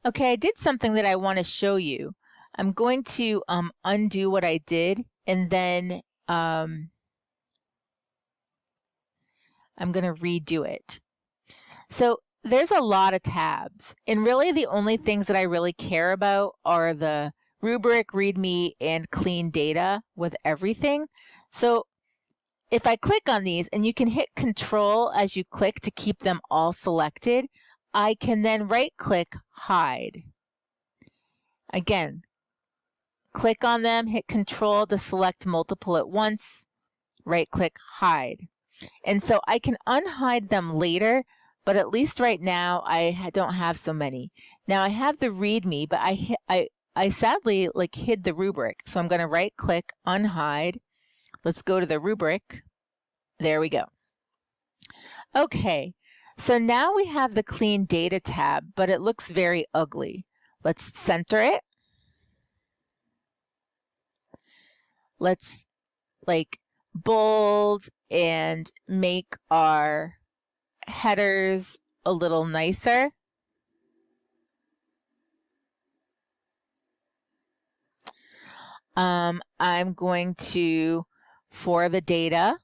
Okay, I did something that I want to show you. I'm going to undo what I did, and then I'm going to redo it. So there's a lot of tabs, and really the only things that I really care about are the rubric, README, and clean data with everything. So if I click on these, and you can hit Control as you click to keep them all selected, I can then right-click Hide. Again, click on them, hit Control to select multiple at once, right-click Hide. And so I can unhide them later, but at least right now I don't have so many. Now I have the README, but I sadly hid the rubric. So I'm going to right-click, unhide. Let's go to the rubric. There we go. Okay, so now we have the clean data tab, but it looks very ugly. Let's center it. Let's bold and make our headers a little nicer. I'm going to, for the data,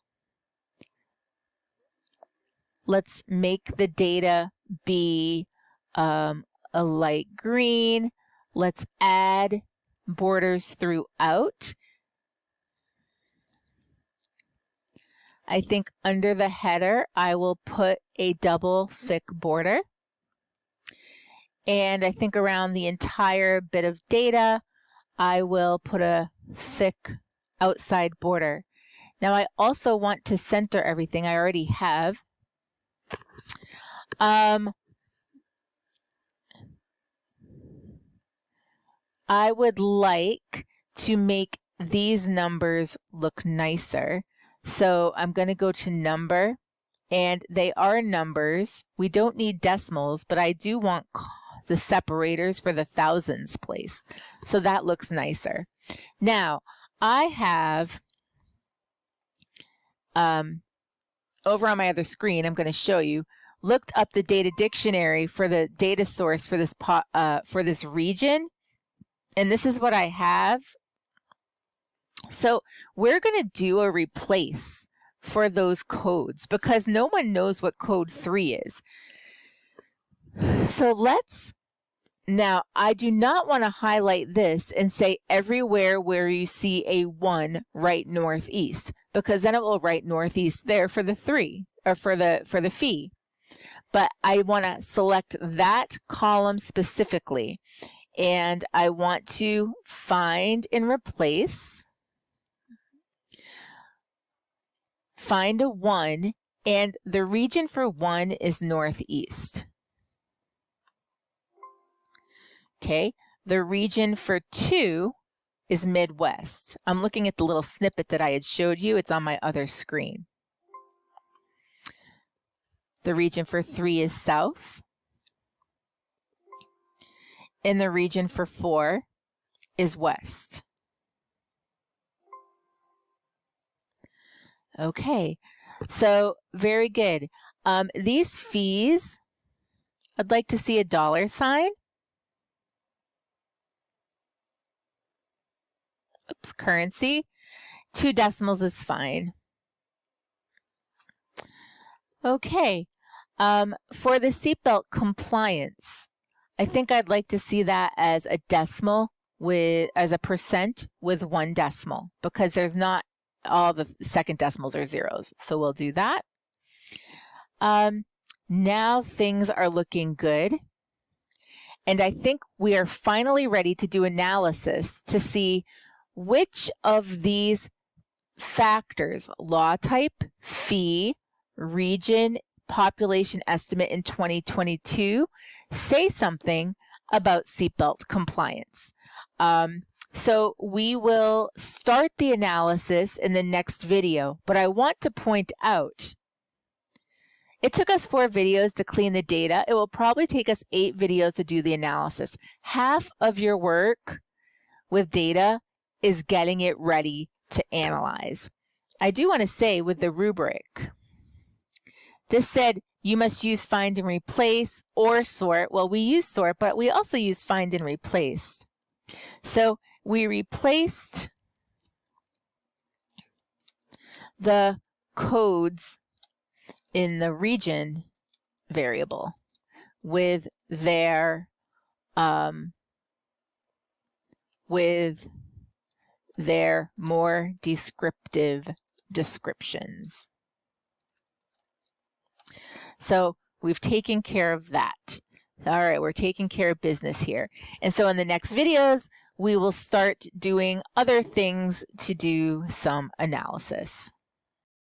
let's make the data be a light green. Let's add borders throughout. I think under the header, I will put a double thick border. And I think around the entire bit of data, I will put a thick outside border. Now I also want to center everything. I already have. I would like to make these numbers look nicer. So I'm going to go to number, and they are numbers. We don't need decimals, but I do want the separators for the thousands place. So that looks nicer. Now, I have, over on my other screen, I'm going to show you, looked up the data dictionary for the data source for this region, and this is what I have. So we're going to do a replace for those codes because no one knows what code 3 is. So now I do not want to highlight this and say everywhere where you see a 1, write northeast, because then it will write northeast there for the 3, or for the fee. But I want to select that column specifically, and I want to find and replace, find a 1, and the region for 1 is northeast. Okay, the region for 2 is Midwest. I'm looking at the little snippet that I had showed you. It's on my other screen. The region for 3 is South. And the region for 4 is West. Okay, so very good. These fees, I'd like to see a $sign. Oops, currency. 2 decimals is fine. Okay, for the seatbelt compliance, I think I'd like to see that as a decimal as a percent with 1 decimal, because there's not all the second decimals are zeros. So we'll do that. Now things are looking good. And I think we are finally ready to do analysis to see which of these factors, law type, fee, region, population estimate in 2022, say something about seatbelt compliance. So we will start the analysis in the next video, but I want to point out it took us 4 videos to clean the data. It will probably take us 8 videos to do the analysis. Half of your work with data is getting it ready to analyze. I do want to say with the rubric, this said you must use find and replace or sort. Well, we use sort, but we also use find and replace. So we replaced the codes in the region variable with their more descriptive descriptions. So we've taken care of that. All right, we're taking care of business here. And so in the next videos, we will start doing other things to do some analysis.